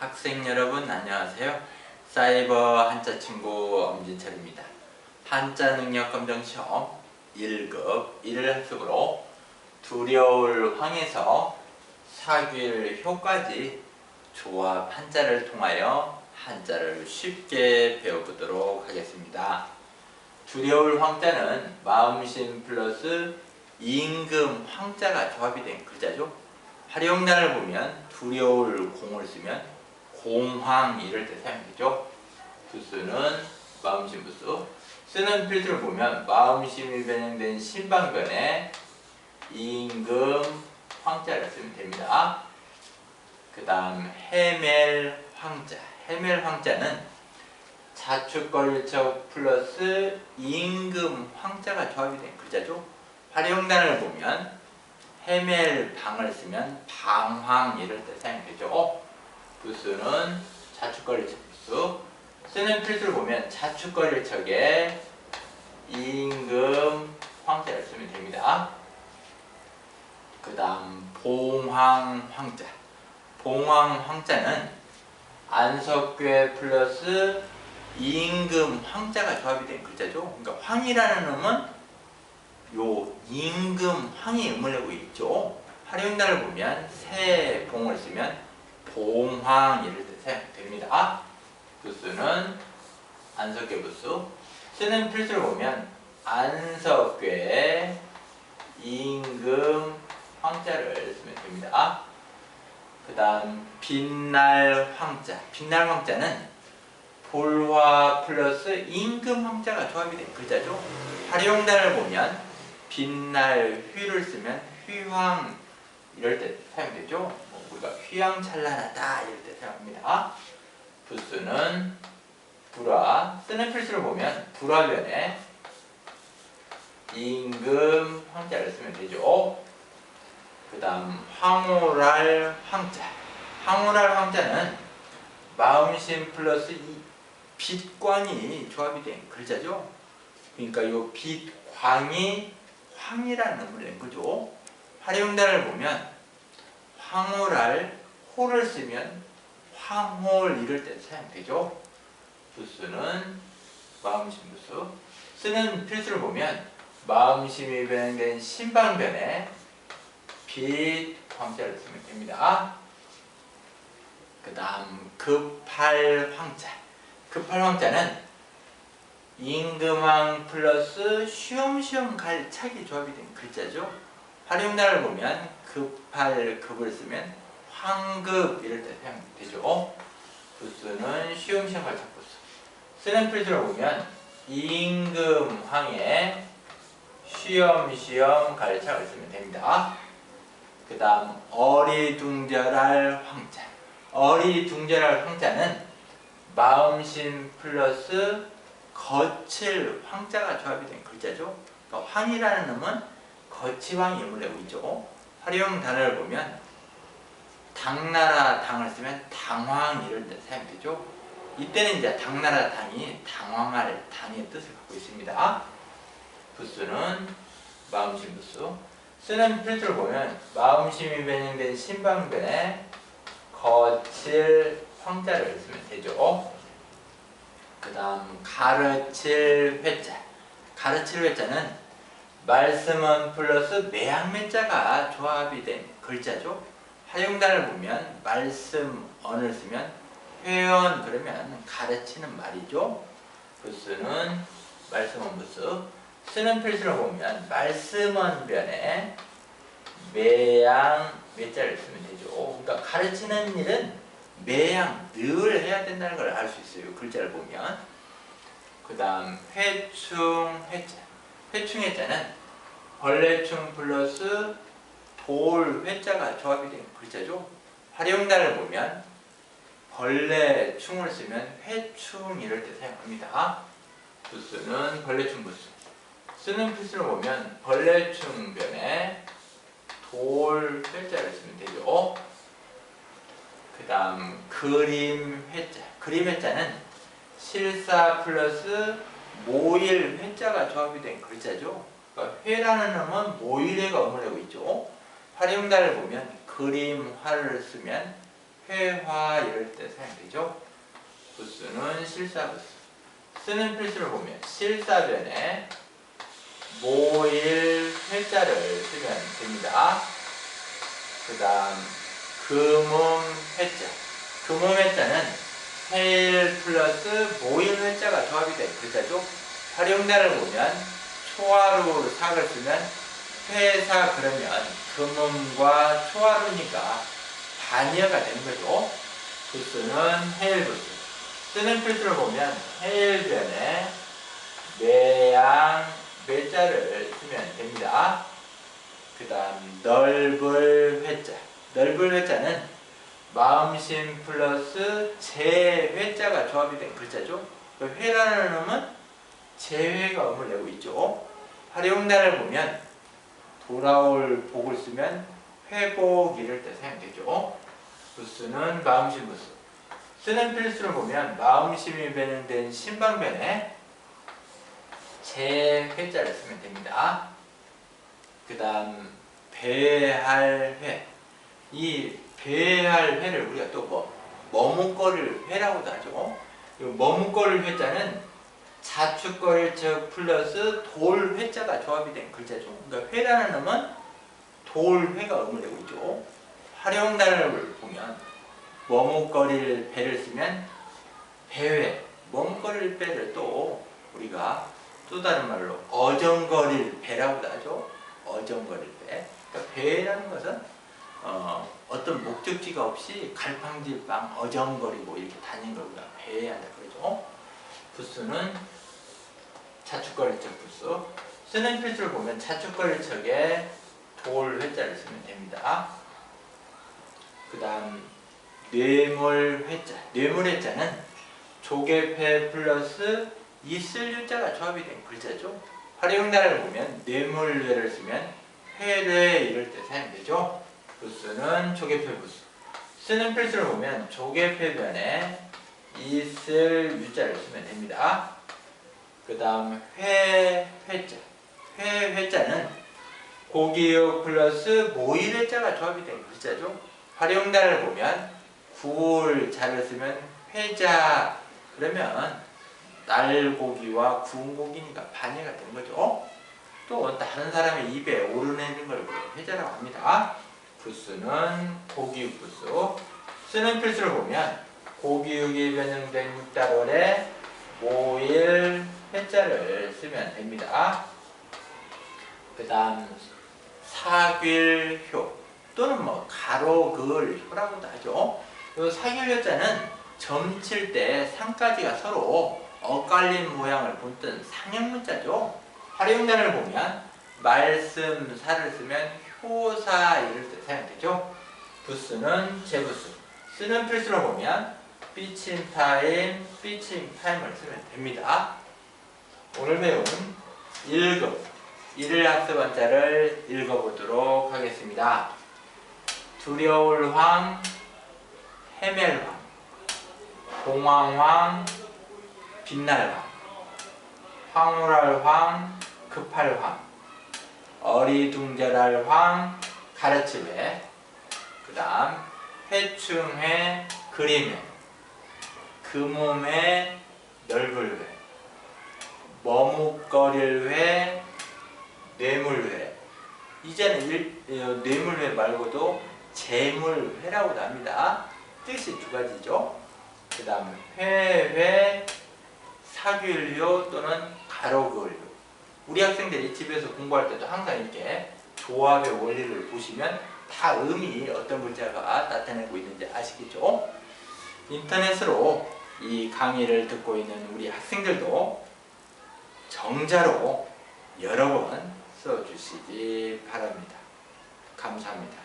학생 여러분 안녕하세요. 사이버 한자 친구 엄진철입니다. 한자 능력 검정 시험 1급 1학습으로 두려울 황에서 사귈 효까지 조합 한자를 통하여 한자를 쉽게 배워보도록 하겠습니다. 두려울 황자는 마음심 플러스 임금 황자가 조합이 된 글자죠. 활용단을 보면 두려울 공을 쓰면 공황 이럴 때 사용되죠. 부수는 마음심 부수. 쓰는 필수를 보면 마음심이 변형된 신방변에 임금 황자를 쓰면 됩니다. 그 다음 해멜 황자. 해멜 황자는 자축걸척 플러스 임금 황자가 조합이 된 글자죠. 활용단을 보면 해멜 방을 쓰면 방황 이럴 때 사용되죠. 부수는 자축걸척 부수. 쓰는 필수를 보면 자축걸척에 임금 황자를 쓰면 됩니다. 그 다음 봉황 황자. 봉황 황자는 안석괴 플러스 임금 황자가 조합이 된 글자죠. 그러니까 황이라는 음은 요 임금 황이 음을 내고 있죠. 활용단을 보면 새 봉을 쓰면 봉황 이럴 때 사용됩니다. 부수는 안석괴 부수. 쓰는 필수를 보면 안석괴 임금 황자를 쓰면 됩니다. 그 다음 빛날 황자. 빛날 황자는 볼화 플러스 임금 황자가 조합이 된 글자죠. 활용단을 보면 빛날 휘를 쓰면 휘황 이럴 때 사용되죠. 우리가 휘황찬란하다 이럴 때 사용합니다. 부수는 불화. 쓰는 필수를 보면 불화변에 임금 황자를 쓰면 되죠. 그 다음 황홀할 황자. 황홀할 황자는 마음심 플러스 이 빛광이 조합이 된 글자죠. 그러니까 이 빛광이 황이라는 음을 낸 거죠. 활용단을 보면 황홀할 홀을 쓰면 황홀 이럴 때 사용되죠. 부수는 마음심 부수. 쓰는 필수를 보면 마음심이 변형된 신방변에 빛 황자를 쓰면 됩니다. 그 다음 급할 황자. 급할 황자는 임금황 플러스 쉬엄쉬엄 갈 차기 조합이 된 글자죠. 활용단을 보면 급할 급을 쓰면 황급 이럴 때 사용되죠. 부수는 쉬엄쉬엄 갈 차 부수. 쓰는 필수를 보면 임금황에 쉬엄쉬엄 갈 차를 쓰면 됩니다. 그 다음 어리둥절할 황자. 어리둥절할 황자는 마음심 플러스 거칠 황자가 조합이 된 글자죠. 그러니까 황이라는 음은 거치왕이 음을 내고 있죠. 활용 단어를 보면 당나라 당을 쓰면 당황 이럴 때 사용되죠. 이때는 이제 당나라 당이 당황할 당의 뜻을 갖고 있습니다. 부수는 마음심 부수. 쓰는 필수를 보면 마음심이 변형된 신방변에 거칠 황자를 쓰면 되죠. 그 다음 가르칠 회자. 가르칠 회자는 말씀은 플러스 매양매자가 조합이 된 글자죠. 활용단을 보면 말씀 언을 쓰면 회언 그러면 가르치는 말이죠. 부수는 말씀언 부수. 쓰는 필수를 보면 말씀언 변에 매양 매자를 쓰면 되죠. 그러니까 가르치는 일은 매양 늘 해야 된다는 걸 알 수 있어요. 글자를 보면. 그 다음 회충 회자. 회충 회자는 벌레충 플러스 돌 회자가 조합이 된 글자죠. 활용단을 보면 벌레충을 쓰면 회충 이럴 때 사용합니다. 부수는 벌레충 부수. 쓰는 필수를 보면 벌레충 변에 돌 회자를 쓰면 되죠. 그 다음 그림 회자. 그림 회자는 실사 플러스 모일 회자가 조합이 된 글자죠. 그러니까 회라는 음은 모일에가 음을 내고 있죠. 활용단을 보면 그림화를 쓰면 회화 이럴 때 사용되죠. 부수는 실사부수. 쓰는 필수를 보면 실사변에 모일 회자를 쓰면 됩니다. 그 다음 금음 회자. 금음 회자는 해일 플러스 모일 회자가 조합이 된 글자죠. 활용단을 보면 초하루로 사를 쓰면 회사 그러면 금음과 초하루니까 반이어가 되는 거죠. 부수는 해일부수. 쓰는 필수를 보면 해일변에 매양 매자를 쓰면 됩니다. 그 다음 넓을 회자. 넓을 회자는 마음심 플러스 재회자가 조합이 된 글자죠. 회라는 놈은 재회가 음을 내고 있죠. 활용단을 보면 돌아올 복을 쓰면 회복 이럴 때 사용되죠. 부수는 마음심 부수. 쓰는 필수를 보면 마음심이 변형된 신방변에 재회자를 쓰면 됩니다. 그 다음 배할 회. 이 배할 회를 우리가 또 머뭇거릴 회라고도 하죠. 머뭇거릴 회자는 자축거릴 적 플러스 돌 회자가 조합이 된 글자죠. 그러니까 회라는 놈은 돌 회가 음을 내고 있죠. 활용단을 보면 머뭇거릴 배를 쓰면 배회. 머뭇거릴 배를 또 우리가 또 다른 말로 어정거릴 배라고도 하죠. 어정거릴 배. 그러니까 배라는 것은 어떤 목적지가 없이 갈팡질팡 어정거리고 이렇게 다니는 걸 우리가 배해야 되죠. 부수는 자축거리척 부수. 쓰는 필수를 보면 자축거리척에 돌 회자를 쓰면 됩니다. 그 다음 뇌물 회자. 뇌물 회자는 조개패 플러스 있을 유자가 조합이 된 글자죠. 활용단을 보면 뇌물회를 쓰면 회뢰 이럴 때 사용되죠. 부수는 조개패 부수. 쓰는 필수를 보면 조개패변에 있을 유자를 쓰면 됩니다. 그 다음 회자. 회자는 고기육 플러스 모일회자가 조합이 된 글자죠. 활용단을 보면 구울 자를 쓰면 회자. 그러면 날고기와 구운 고기니까 반해가 된 거죠. 또 다른 사람의 입에 오르내는 걸 회자라고 합니다. 부수는 고기육 부수. 쓰는 필수를 보면 고기육이 변형된 육달월에 모일 회자를 쓰면 됩니다. 그 다음 사귀효 또는 가로 그을 효라고도 하죠. 이 사귀효자는 점칠 때 상까지가 서로 엇갈린 모양을 본뜬 상형문자죠. 활용단을 보면 말씀사를 쓰면 효사 이럴 때 사용되죠. 부수는 재부수. 쓰는 필수로 보면 삐침타임, 삐침타임을 쓰면 됩니다. 오늘 배운 1급 1일 학습 원자를 읽어보도록 하겠습니다. 두려울 황, 헤맬 황, 공황 황, 빛날 황, 황홀할 황, 급할 황, 어리둥절할 황, 가르칠 회, 그 다음 회충회, 그림회, 금음회, 넓을 회, 머뭇거릴 회, 뇌물회. 이제는 뇌물회 말고도 재물회라고도 합니다. 뜻이 두 가지죠. 그 다음 회회, 사귀율효 또는 가로그을효. 우리 학생들이 집에서 공부할 때도 항상 이렇게 조합의 원리를 보시면 다 의미 어떤 문자가 나타내고 있는지 아시겠죠? 인터넷으로 이 강의를 듣고 있는 우리 학생들도 정자로 여러 번 써주시기 바랍니다. 감사합니다.